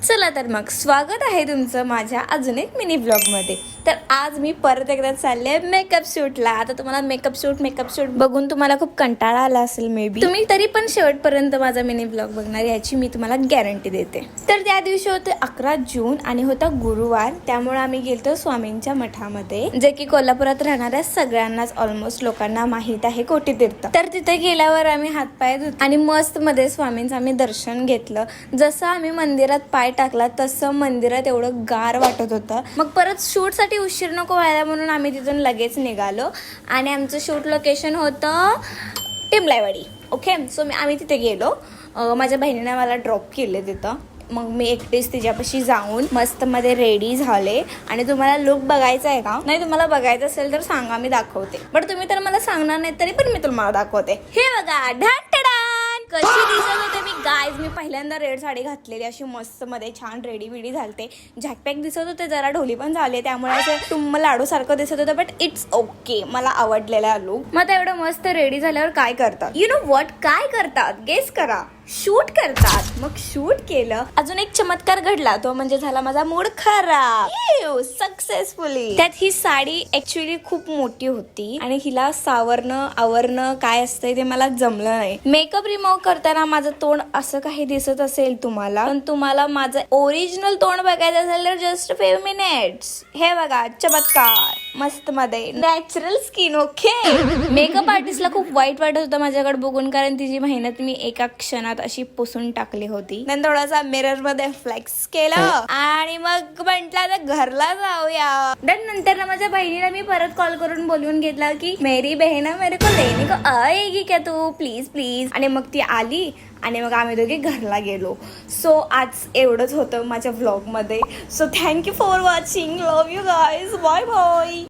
चला तर मग स्वागत आहे तुमचं माझ्या अजून एक मिनी ब्लॉग मध्ये। तर आज मी परत एकदा चालले मेकअप शूटला। आता तुम्हाला मेकअप शूट बघून तुम्हाला खूप कंटाळा आला असेल मे बी, तुम्ही तरी पण शेवटपर्यंत माझा मिनी ब्लॉग बघणार याची मी तुम्हाला गॅरंटी देते। तर त्या दिवशी होते 11 जून आणि होता गुरुवार, त्यामुळे आम्ही गेलतो स्वामींच्या मठामध्ये, जे की कोल्हापुरात राहणाऱ्या सगळ्यांनाच ऑलमोस्ट लोकांना माहित आहे कोटीतीर्थ। तर तिथे गेल्यावर आम्ही हातपाय धुतले आणि मस्त मध्ये स्वामींचं आम्ही दर्शन घेतलं। जसं आम्ही मंदिरात पाय टाकला तसं मंदिरात एवढं गार वाटत होतं। मग परत शूट साठी उशीर नको व्हायला म्हणून आम्ही तिथून लगेच निघालो आणि आमचं शूट लोकेशन होतं टिमलाईवाडी। ओके, सो आम्ही तिथे गेलो। माझ्या बहिणीने मला ड्रॉप केले तिथं। मग मी एकटीच तिच्यापाशी जाऊन मस्त मध्ये रेडी झाले। आणि तुम्हाला लुक बघायचा आहे का? नाही, तुम्हाला बघायचं असेल तर सांगा, मी दाखवते। बट तुम्ही तर मला सांगणार नाही तरी पण मी तुम्हाला दाखवते। हे बघा, ढाटडान कशी दिसत होते मी गाईज। मी पहिल्यांदा रेड साडी घातलेली, अशी मस्त मध्ये छान रेडी बिडी झालते। जॅकपॅक दिसत होते, जरा ढोली पण झाले, त्यामुळे असं टुम्म लाडू सारखं दिसत होतं। बट इट्स ओके, मला आवडलेला लुक। मग एवढं मस्त रेडी झाल्यावर काय करतात, यू नो व्हॉट, काय करतात गेस करा, शूट करतात। मग शूट केलं। अजून एक चमत्कार घडला, तो म्हणजे झाला माझा मूड खराब सक्सेसफुली। त्यात ही साडी ऍक्च्युअली खूप मोठी होती आणि हिला सावरणं आवरणं काय असतंय ते मला जमलं नाही। मेकअप रिमूव्ह करताना माझं तोंड असं काही दिसत असेल तुम्हाला, पण तुम्हाला माझं ओरिजिनल तोंड बघायचं असेल तर जस्ट 5 मिनिट्स। हे बघा, चमत्कार मस्त मध्ये नॅचरल स्किन। ओके, मेकअप आर्टिस्टला खूप वाईट वाटत होतं माझ्याकडे बघून, कारण तिची मेहनत मी एका क्षणात अशी पुसून टाकली होती। नंतर थोडासा मिरर मध्ये फ्लेक्स केलं आणि मग म्हंटल आता घरला जाऊया। नंतर ना माझ्या बहिणीला मी परत कॉल करून बोलवून घेतला की मेरी बहन मेरे को लेने को आएगी क्या तू, प्लीज प्लीज। आणि मग ती आली आणि मग आम्ही दोघे घरला गेलो। सो आज एवढंच होतं माझ्या व्लॉग मध्ये। So thank you for watching, love you guys, bye bye.